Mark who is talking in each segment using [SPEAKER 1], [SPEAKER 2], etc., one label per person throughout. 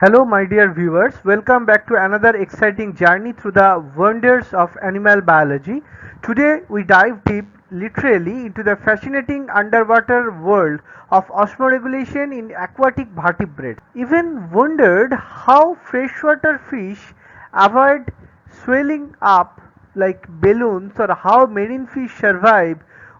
[SPEAKER 1] Hello, my dear viewers. Welcome back to another exciting journey through the wonders of animal biology. Today, we dive deep, literally, into the fascinating underwater world of osmoregulation in aquatic vertebrates. Even wondered how freshwater fish avoid swelling up like balloons, or how marine fish survive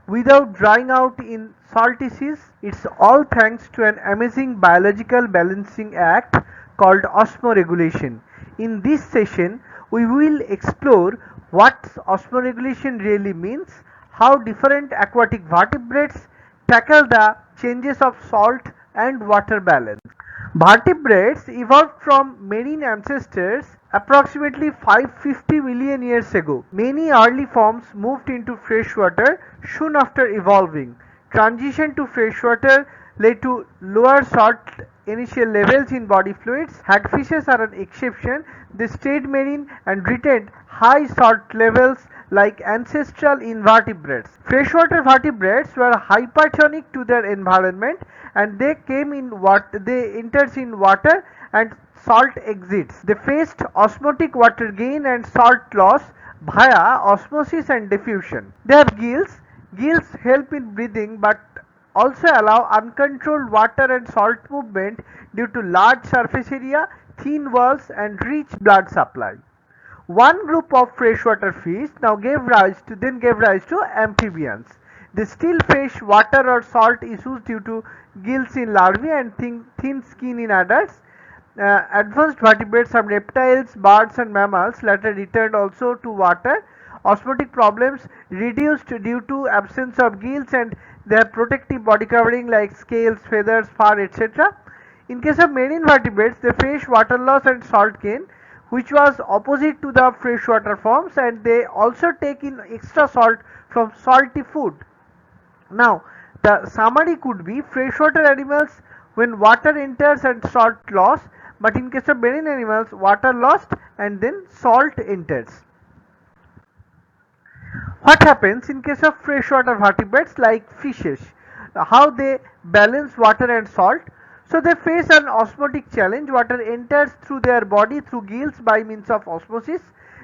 [SPEAKER 1] without drying out in salty seas. It's all thanks to an amazing biological balancing act called osmoregulation. In this session, we will explore what osmoregulation really means, how different aquatic vertebrates tackle the changes of salt and water balance. Vertebrates evolved from marine ancestors approximately 550 million years ago. Many early forms moved into freshwater soon after evolving. Transition to freshwater led to lower salt initial levels in body fluids. Hagfishes are an exception. They stayed marine and retained high salt levels like ancestral invertebrates. Freshwater vertebrates were hypertonic to their environment, and they enters in water and salt exits. They faced osmotic water gain and salt loss via osmosis and diffusion. They have gills. Gills help in breathing but also allow uncontrolled water and salt movement due to large surface area, thin walls and rich blood supply. One group of freshwater fish gave rise to amphibians. They still face water or salt issues due to gills in larvae and thin skin in adults. Advanced vertebrates, some reptiles, birds and mammals later returned also to water. Osmotic problems reduced due to absence of gills, and they have protective body covering like scales, feathers, fur, etc. In case of marine vertebrates, they face water loss and salt gain, which was opposite to the freshwater forms, and they also take in extra salt from salty food. Now, the summary could be freshwater animals when water enters and salt loss, but in case of marine animals, water lost and then salt enters. What happens in case of freshwater vertebrates like fishes? How they balance water and salt? So they face an osmotic challenge. Water enters through their body through gills by means of osmosis.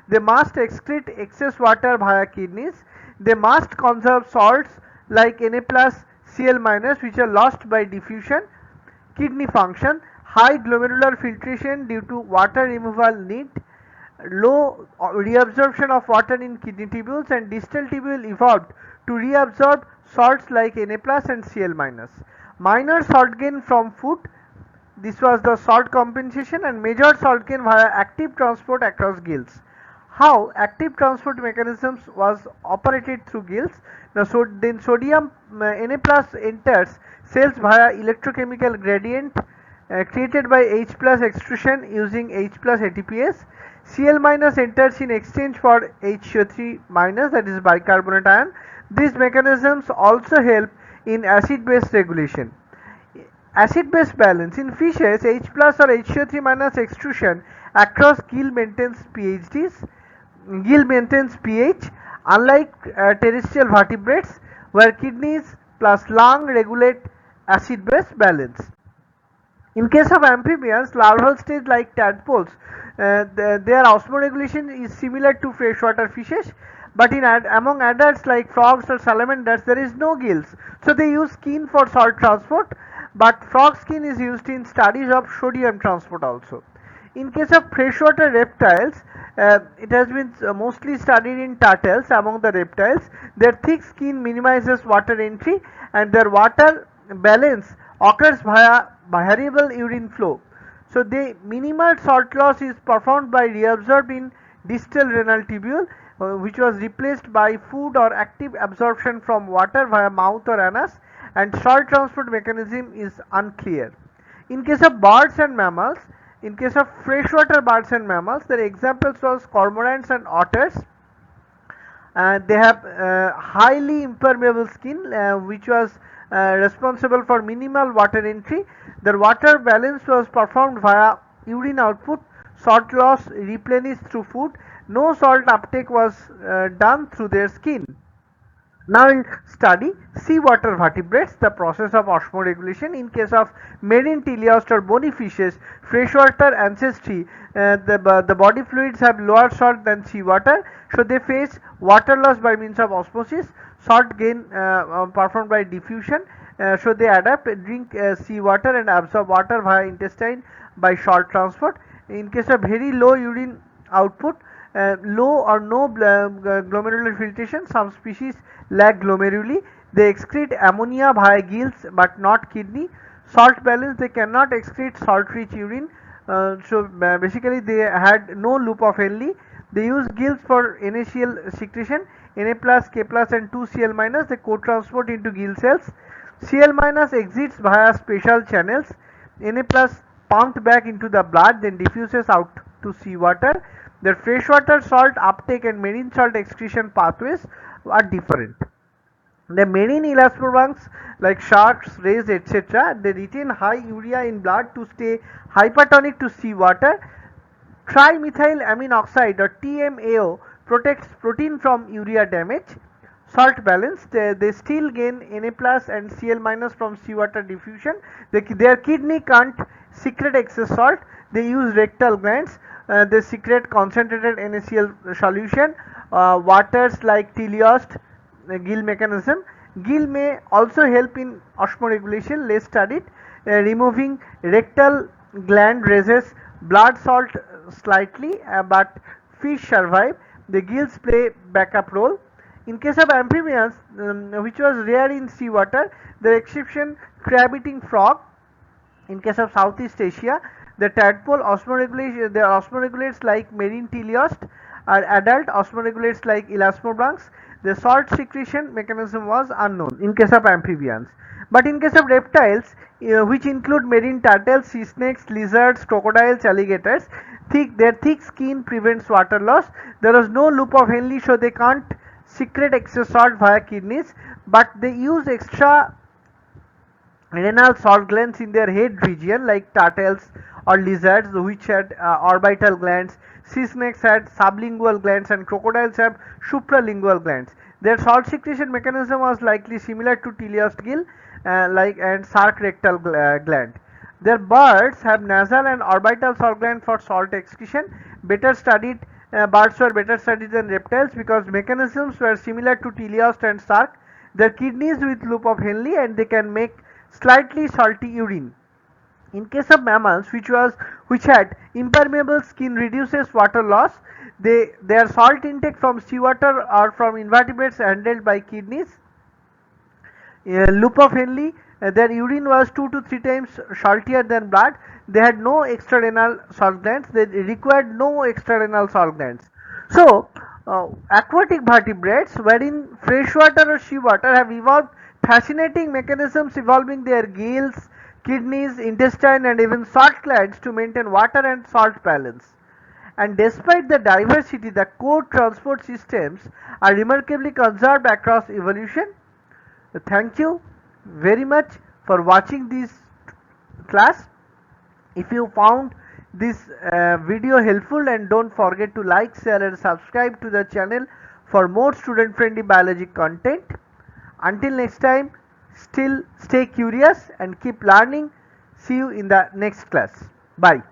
[SPEAKER 1] They must excrete excess water via kidneys. They must conserve salts like Na plus Cl minus, which are lost by diffusion. Kidney function: high glomerular filtration due to water removal need, low reabsorption of water in kidney tubules, and distal tubule evolved to reabsorb salts like Na plus and Cl minus. Minor salt gain from food, this was the salt compensation, and major salt gain via active transport across gills. How active transport mechanisms was operated through gills? Now, then sodium Na plus enters cells via electrochemical gradient created by H plus extrusion using H plus ATPase. Cl minus enters in exchange for HCO3 minus, that is bicarbonate ion. These mechanisms also help in acid base regulation. Acid base balance in fishes: H plus or HCO3 minus extrusion across gill maintains pH, unlike terrestrial vertebrates where kidneys plus lung regulate acid base balance. In case of amphibians, larval stage like tadpoles, their osmoregulation is similar to freshwater fishes, but among adults like frogs or salamanders, there is no gills, so they use skin for salt transport, but frog skin is used in studies of sodium transport also. In case of freshwater reptiles, it has been mostly studied in turtles. Among the reptiles, their thick skin minimizes water entry, and their water balance occurs via variable urine flow. So the minimal salt loss is performed by reabsorbed in distal renal tubule, which was replaced by food or active absorption from water via mouth or anus, and salt transport mechanism is unclear. In case of birds and mammals, in case of freshwater birds and mammals, their examples was cormorants and otters. They have highly impermeable skin, which was responsible for minimal water entry. Their water balance was performed via urine output, salt loss replenished through food, no salt uptake was done through their skin. Now we'll study seawater vertebrates, the process of osmoregulation. In case of marine teleost or bony fishes, freshwater ancestry, the body fluids have lower salt than seawater, so they face water loss by means of osmosis, salt gain performed by diffusion, so they adapt, drink seawater and absorb water via intestine by salt transport. In case of very low urine output, low or no glomerular filtration, some species lack glomeruli. They excrete ammonia via gills but not kidney. Salt balance, they cannot excrete salt rich urine, basically they had no loop of Henle. They use gills for NaCl secretion, Na plus, K plus and 2Cl minus, they co-transport into gill cells. Cl minus exits via special channels. Na plus pumped back into the blood, then diffuses out to seawater. The freshwater salt uptake and marine salt excretion pathways are different. The marine elasmobranchs like sharks, rays, etc., they retain high urea in blood to stay hypertonic to seawater. Trimethylamine oxide or TMAO protects protein from urea damage. Salt balance, they still gain Na plus and Cl minus from seawater diffusion. Their kidney can't secrete excess salt. They use rectal glands. They secrete concentrated NaCl solution. Waters like teleost, gill mechanism. Gill may also help in osmoregulation, less studied. Removing rectal gland raises blood salt slightly, but fish survive. The gills play backup role. In case of amphibians, which was rare in seawater, the exception crab-eating frog. In case of Southeast Asia, the tadpole osmoregulation, the osmoregulates like marine teleost are adult osmoregulates like elasmobranchs. The salt secretion mechanism was unknown in case of amphibians. But in case of reptiles, which include marine turtles, sea snakes, lizards, crocodiles, alligators, their thick skin prevents water loss. There is no loop of Henle, so they can't secrete excess salt via kidneys, but they use extra renal salt glands in their head region like turtles or lizards, which had orbital glands. Sea snakes had sublingual glands and crocodiles have supralingual glands. Their salt secretion mechanism was likely similar to teleost gill and shark rectal gland. Their birds have nasal and orbital salt gland for salt excretion. Better studied Birds were better studied than reptiles because mechanisms were similar to teleost and shark. Their kidneys with loop of Henle and they can make slightly salty urine. In case of mammals which had impermeable skin reduces water loss, their salt intake from seawater or from invertebrates handled by kidneys. Loop of Henle, their urine was 2 to 3 times saltier than blood. They had no extrarenal salt glands. They required no extrarenal salt glands. So, aquatic vertebrates, wherein freshwater or seawater, have evolved fascinating mechanisms involving their gills, kidneys, intestine, and even salt glands to maintain water and salt balance. And despite the diversity, the core transport systems are remarkably conserved across evolution. Thank you very much for watching this class. If you found this video helpful, and don't forget to like, share and subscribe to the channel for more student friendly biology content. Until next time, still stay curious and keep learning. See you in the next class. Bye.